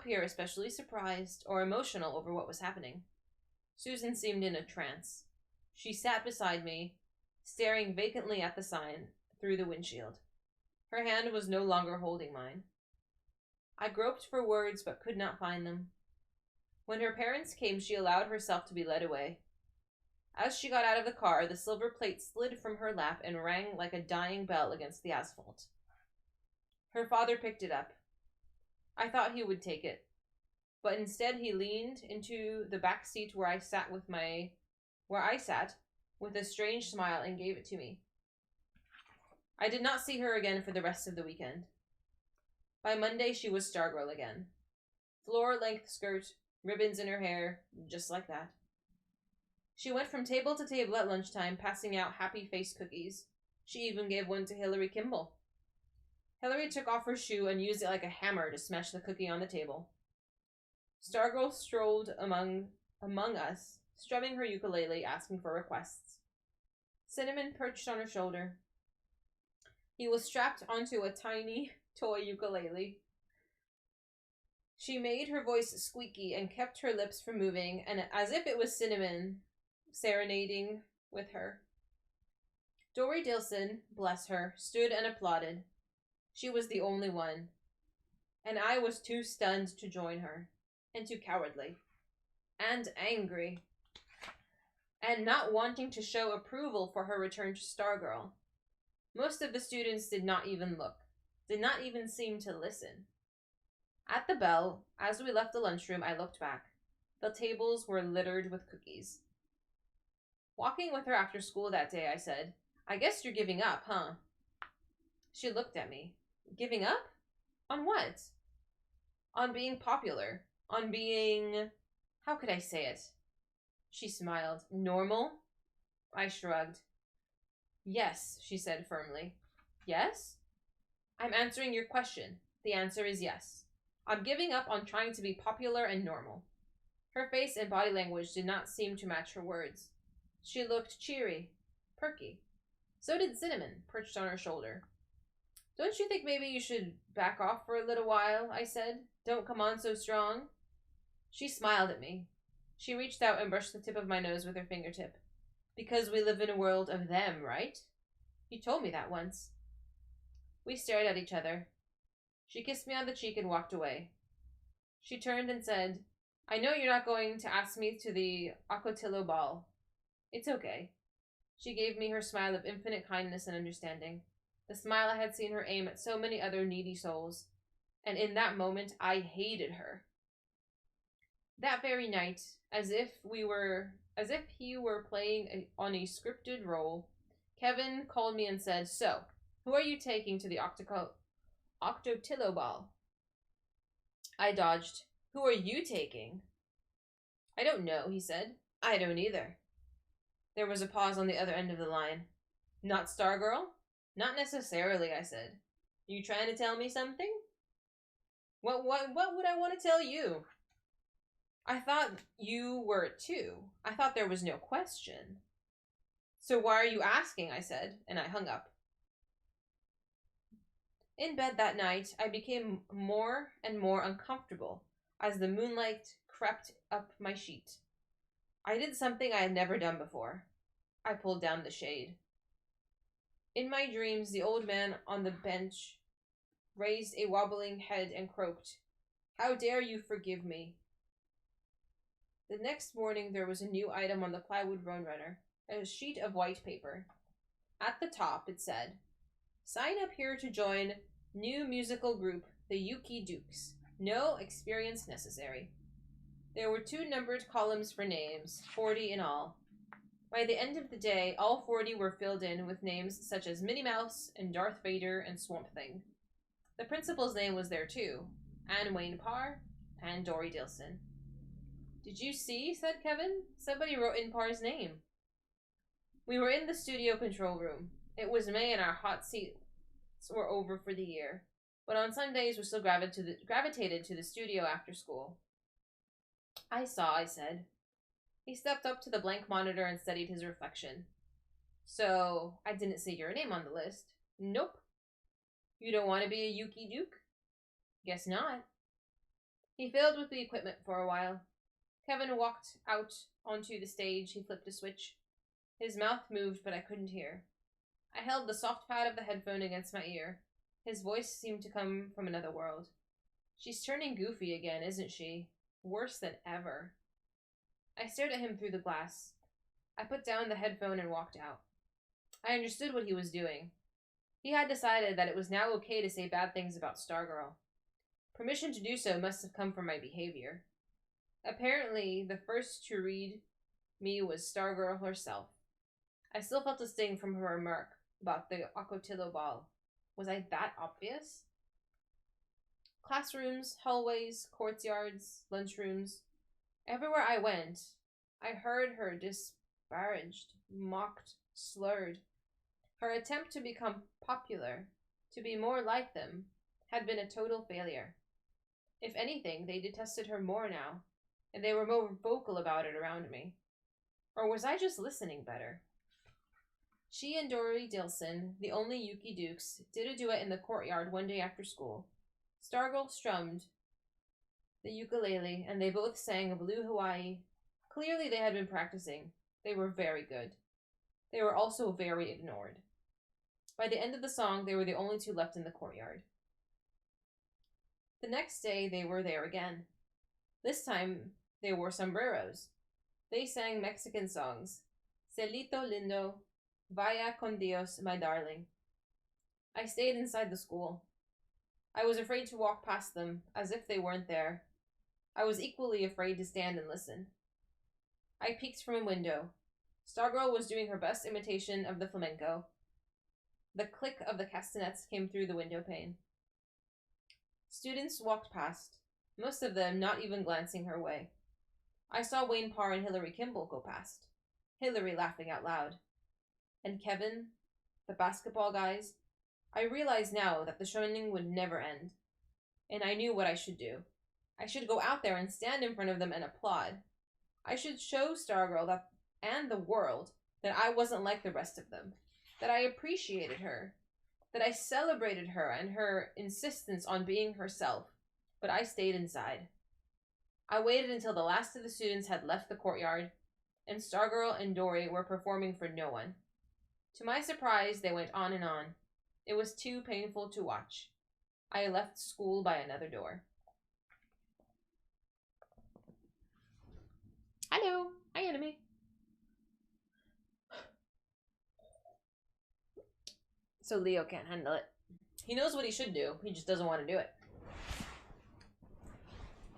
appear especially surprised or emotional over what was happening. Susan seemed in a trance. She sat beside me, staring vacantly at the sign through the windshield. Her hand was no longer holding mine. I groped for words but could not find them. When her parents came, she allowed herself to be led away. As she got out of the car, the silver plate slid from her lap and rang like a dying bell against the asphalt. Her father picked it up. I thought he would take it, but instead he leaned into the back seat where I sat with a strange smile and gave it to me. I did not see her again for the rest of the weekend. By Monday, she was Stargirl again. Floor-length skirt, ribbons in her hair, just like that. She went from table to table at lunchtime, passing out happy face cookies. She even gave one to Hillary Kimball. Hillary took off her shoe and used it like a hammer to smash the cookie on the table. Stargirl strolled among us, strumming her ukulele, asking for requests. Cinnamon perched on her shoulder. He was strapped onto a tiny toy ukulele. She made her voice squeaky and kept her lips from moving, and as if it was Cinnamon serenading with her. Dory Dilson, bless her, stood and applauded. She was the only one, and I was too stunned to join her, and too cowardly, and angry, and not wanting to show approval for her return to Stargirl. Most of the students did not even look, did not even seem to listen. At the bell, as we left the lunchroom, I looked back. The tables were littered with cookies. Walking with her after school that day, I said, "I guess you're giving up, huh?" She looked at me. Giving up? On what? On being popular. On being... How could I say it? She smiled. Normal? I shrugged. Yes, she said firmly. Yes? I'm answering your question. The answer is yes. I'm giving up on trying to be popular and normal. Her face and body language did not seem to match her words. She looked cheery, perky. So did Cinnamon, perched on her shoulder. Don't you think maybe you should back off for a little while, I said. Don't come on so strong. She smiled at me. She reached out and brushed the tip of my nose with her fingertip. Because we live in a world of them, right? You told me that once. We stared at each other. She kissed me on the cheek and walked away. She turned and said, I know you're not going to ask me to the Ocotillo ball. It's okay. She gave me her smile of infinite kindness and understanding. The smile I had seen her aim at so many other needy souls. And in that moment, I hated her. That very night, as if he were playing on a scripted role, Kevin called me and said, So, who are you taking to the Octotillo ball? I dodged. Who are you taking? I don't know, he said. I don't either. There was a pause on the other end of the line. Not Stargirl? Not necessarily, I said. You trying to tell me something? What would I want to tell you? I thought you were too. I thought there was no question. So why are you asking, I said, and I hung up. In bed that night, I became more and more uncomfortable as the moonlight crept up my sheet. I did something I had never done before. I pulled down the shade. In my dreams, the old man on the bench raised a wobbling head and croaked, How dare you forgive me? The next morning, there was a new item on the plywood roadrunner, a sheet of white paper. At the top, it said, Sign up here to join new musical group, the Yuki Dukes. No experience necessary. There were 2 numbered columns for names, 40 in all. By the end of the day, all 40 were filled in with names such as Minnie Mouse and Darth Vader and Swamp Thing. The principal's name was there too, Anne Wayne Parr and Dory Dilson. Did you see? Said Kevin. Somebody wrote in Parr's name. We were in the studio control room. It was May and our hot seats were over for the year, but on Sundays we still gravitated to the studio after school. I saw, I said. He stepped up to the blank monitor and studied his reflection. So, I didn't see your name on the list. Nope. You don't want to be a Yuki Duke? Guess not. He fiddled with the equipment for a while. Kevin walked out onto the stage. He flipped a switch. His mouth moved, but I couldn't hear. I held the soft pad of the headphone against my ear. His voice seemed to come from another world. She's turning goofy again, isn't she? Worse than ever. I stared at him through the glass. I put down the headphone and walked out. I understood what he was doing. He had decided that it was now okay to say bad things about Stargirl. Permission to do so must have come from my behavior. Apparently, the first to read me was Stargirl herself. I still felt a sting from her remark about the Ocotillo ball. Was I that obvious? Classrooms, hallways, courtyards, lunchrooms. Everywhere I went, I heard her disparaged, mocked, slurred. Her attempt to become popular, to be more like them, had been a total failure. If anything, they detested her more now, and they were more vocal about it around me. Or was I just listening better? She and Dory Dilson, the only Yuki Dukes, did a duet in the courtyard one day after school. Stargirl strummed the ukulele, and they both sang Blue Hawaii. Clearly they had been practicing. They were very good. They were also very ignored. By the end of the song, they were the only two left in the courtyard. The next day, they were there again. This time, they wore sombreros. They sang Mexican songs. Celito lindo, vaya con Dios, my darling. I stayed inside the school. I was afraid to walk past them, as if they weren't there. I was equally afraid to stand and listen. I peeked from a window. Stargirl was doing her best imitation of the flamenco. The click of the castanets came through the window pane. Students walked past, most of them not even glancing her way. I saw Wayne Parr and Hillary Kimball go past, Hillary laughing out loud. And Kevin, the basketball guys. I realized now that the shunning would never end. And I knew what I should do. I should go out there and stand in front of them and applaud. I should show Stargirl that, and the world, that I wasn't like the rest of them. That I appreciated her. That I celebrated her and her insistence on being herself. But I stayed inside. I waited until the last of the students had left the courtyard, and Stargirl and Dory were performing for no one. To my surprise, they went on and on. It was too painful to watch. I left school by another door. Hello. Hi, enemy. So Leo can't handle it. He knows what he should do. He just doesn't want to do it.